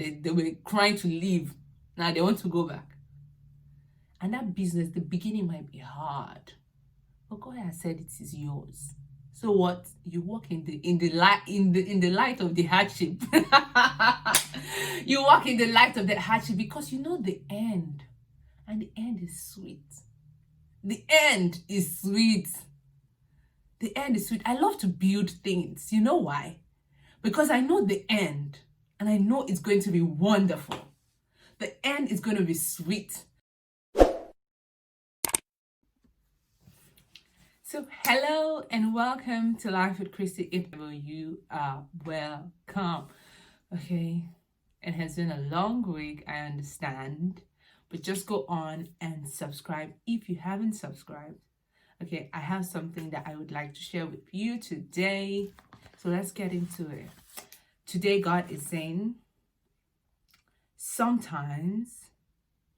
they were crying to leave. Now they want to go back. And that business, the beginning might be hard, but God has said it is yours. So what? You walk in the light of the hardship. You walk in the light of the hardship because you know the end, and the end is sweet. The end is sweet. The end is sweet. I love to build things. You know why? Because I know the end, and I know it's going to be wonderful. The end is going to be sweet. So hello and welcome to Life with Christy. If you are welcome. Okay, it has been a long week, I understand, but just go on and subscribe if you haven't subscribed. Okay, I have something that I would like to share with you today. So let's get into it. Today, God is saying, sometimes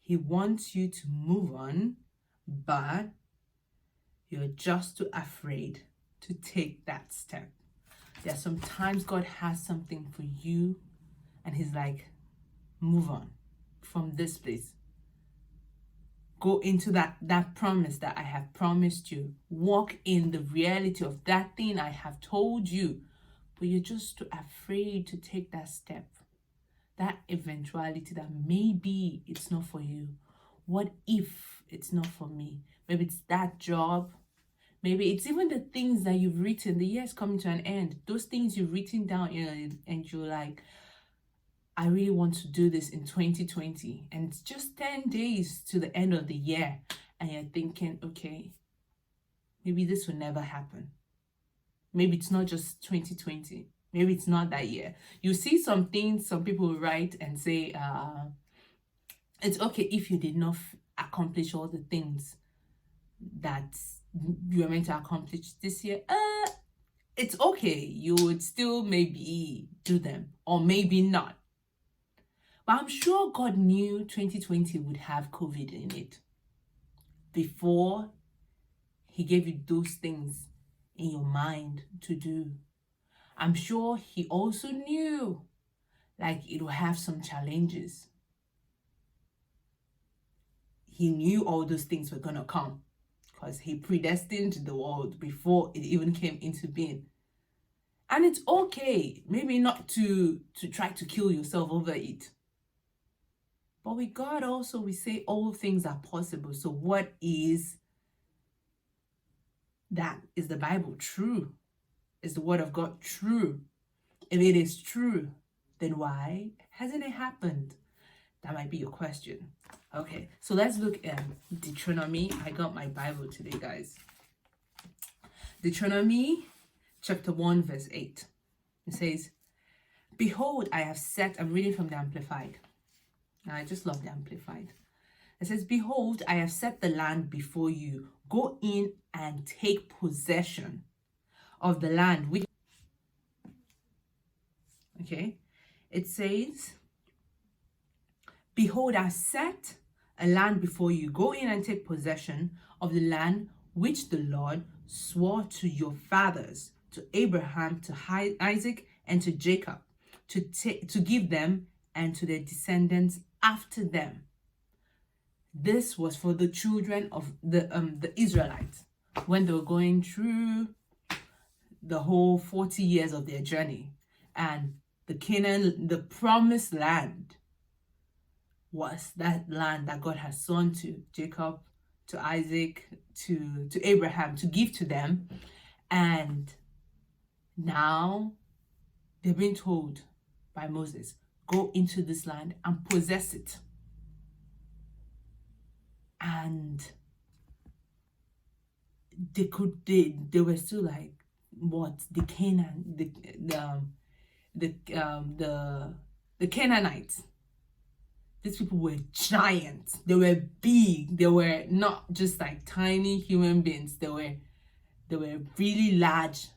He wants you to move on, but you're just too afraid to take that step. There are sometimes God has something for you and He's like, move on from this place. Go into that promise that I have promised you. Walk in the reality of that thing I have told you. But you're just too afraid to take that step. That eventuality that maybe it's not for you. What if it's not for me? Maybe it's that job. Maybe it's even the things that you've written, the year's coming to an end. Those things you've written down, and you're like, I really want to do this in 2020. And it's just 10 days to the end of the year. And you're thinking, okay, maybe this will never happen. Maybe it's not just 2020. Maybe it's not that year. You see some things, some people write and say, it's okay if you did not accomplish all the things that you are meant to accomplish this year. It's okay. You would still maybe do them or maybe not. But I'm sure God knew 2020 would have COVID in it before He gave you those things in your mind to do. I'm sure He also knew like it will have some challenges. He knew all those things were going to come because He predestined the world before it even came into being. And it's okay, maybe not to try to kill yourself over it. But with God also, we say all things are possible. So what is that? Is the Bible true? Is the Word of God true? If it is true, then why hasn't it happened? That might be your question. Okay, so let's look at Deuteronomy. I got my Bible today, guys. Deuteronomy chapter 1, verse 8. It says, behold, I have set, I'm reading from the Amplified. I just love the Amplified. It says, behold, I have set the land before you. Go in and take possession of the land. Which, okay, it says, behold, I have set a land before you. Go in and take possession of the land which the Lord swore to your fathers, to Abraham, to Isaac, and to Jacob, to give them and to their descendants after them. This was for the children of the Israelites when they were going through the whole 40 years of their journey. And the Canaan, the promised land, was that land that God has sworn to Jacob, to Isaac, to Abraham to give to them. And now they're being told by Moses, go into this land and possess it. And they were still like, what? The Canaan, the Canaanites. These people were giants. They were big. They were not just like tiny human beings. They were really large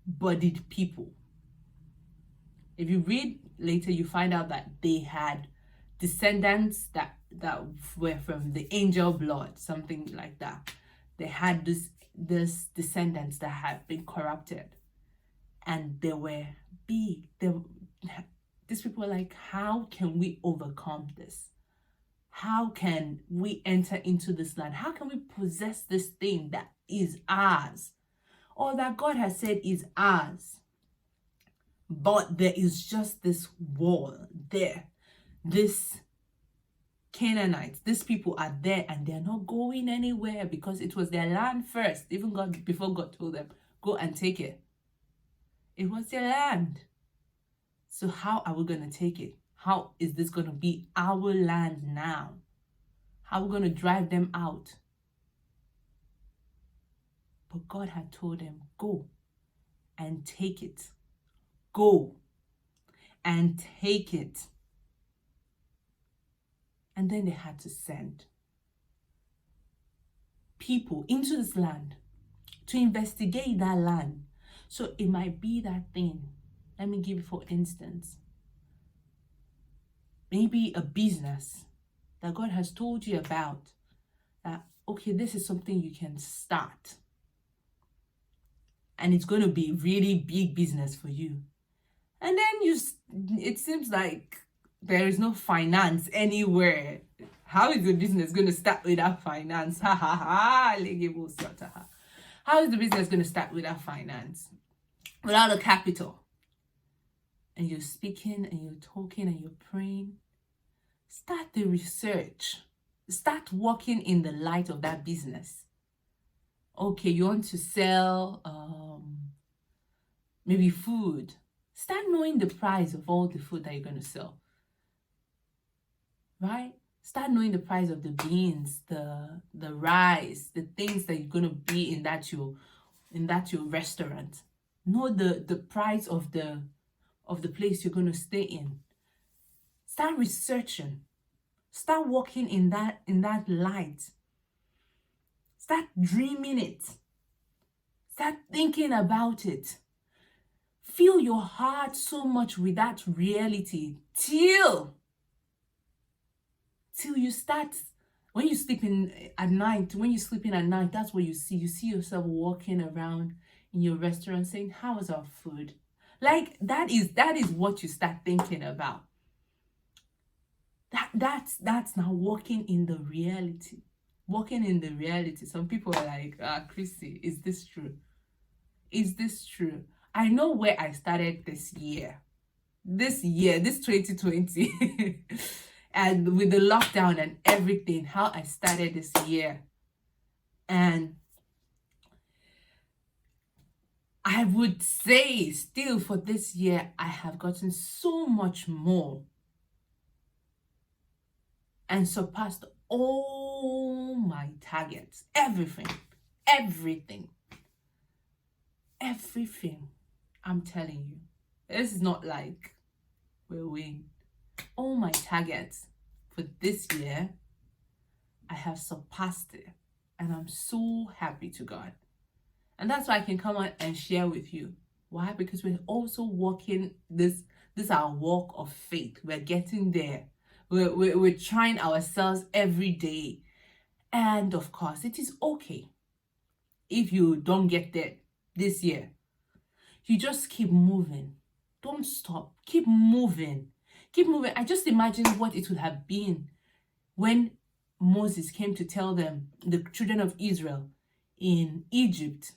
bodied people. If you read later, you find out that they had descendants that were from the angel blood, something like that. They had this descendants that had been corrupted, and they were big. These people are like, how can we overcome this? How can we enter into this land? How can we possess this thing that is ours, or that God has said is ours? But there is just this wall there. This Canaanites, these people are there and they're not going anywhere because it was their land first. Even God, before God told them, go and take it. It was their land. So how are we going to take it? How is this going to be our land now? How are we going to drive them out? But God had told them, go and take it. Go and take it. And then they had to send people into this land to investigate that land. So it might be that thing. Let me give you, for instance, maybe a business that God has told you about, that, okay, this is something you can start. And it's going to be really big business for you. And then it seems like there is no finance anywhere. How is the business going to start without finance? How is the business going to start without finance? Without a capital? And you're speaking and you're talking and you're praying. Start the research. Start working in the light of that business. Okay, you want to sell maybe food. Start knowing the price of all the food that you're going to sell. Right? Start knowing the price of the beans, the rice, the things that you're going to be in that your restaurant. Know the price of the place you're going to stay in. Start researching. Start walking in that light. Start dreaming it. Start thinking about it. Fill your heart so much with that reality till you start, when you're sleeping at night, that's what you see. You see yourself walking around in your restaurant saying, how is our food? Like, that is what you start thinking about. That's now walking in the reality. Walking in the reality. Some people are like, Chrissy, is this true? Is this true? I know where I started this 2020. And with the lockdown and everything, how I started this year. And I would say still for this year, I have gotten so much more and surpassed all my targets. Everything. I'm telling you. This is not like we're winning. All my targets for this year, I have surpassed it. And I'm so happy to God. And that's why I can come out and share with you. Why? Because we're also walking this our walk of faith. We're getting there. We're trying ourselves every day. And of course, it is okay if you don't get there this year. You just keep moving. Don't stop. Keep moving. Keep moving. I just imagine what it would have been when Moses came to tell them, the children of Israel in Egypt,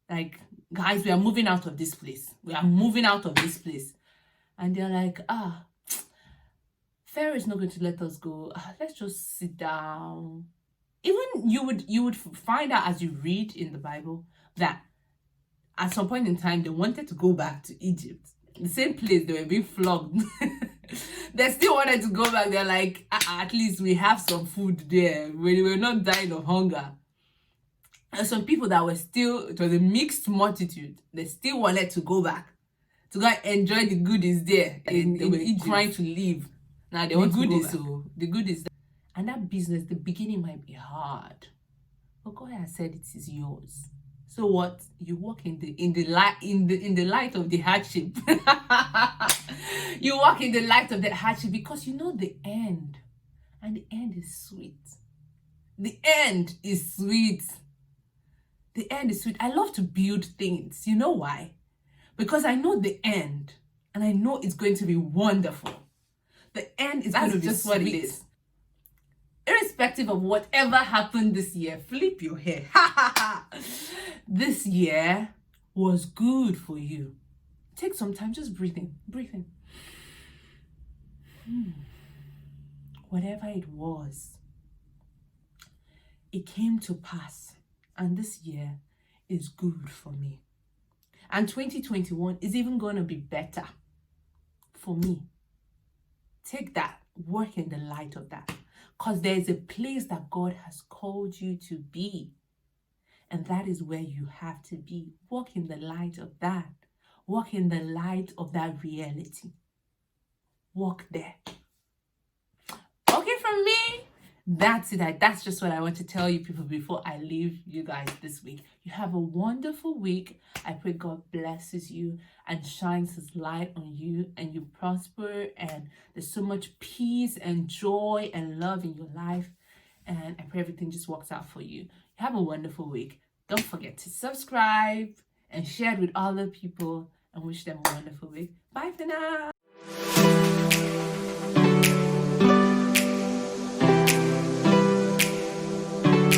like, guys, we are moving out of this place. We are moving out of this place. And they're like, Pharaoh is not going to let us go. Let's just sit down. Even you would find out as you read in the Bible that at some point in time, they wanted to go back to Egypt. The same place they were being flogged. They still wanted to go back. They're like, at least we have some food there. We were not dying of hunger. And some people that were still, it was a mixed multitude. They still wanted to go back. To go and enjoy the goodies there. And they were Egypt. Trying to leave. Now they want to go back. The goodies. And that business, the beginning might be hard. But God has said it is yours. So what? You walk in the light of the hardship. You walk in the light of the hardship because you know the end. And the end is sweet. The end is sweet. The end is sweet. I love to build things. You know why? Because I know the end. And I know it's going to be wonderful. The end is going to be just what it is. Irrespective of whatever happened this year, flip your hair. This year was good for you. Take some time, just breathe in, breathe in. Whatever it was, it came to pass. And this year is good for me. And 2021 is even going to be better for me. Take that, work in the light of that. Because there is a place that God has called you to be. And that is where you have to be. Walk in the light of that. Walk in the light of that reality. Walk there. Okay, from me, that's it. That's just what I want to tell you people before I leave you guys this week. You have a wonderful week. I pray God blesses you and shines his light on you and you prosper and there's so much peace and joy and love in your life. And I pray everything just works out for you. Have a wonderful week. Don't forget to subscribe and share it with other people and wish them a wonderful week. Bye for now.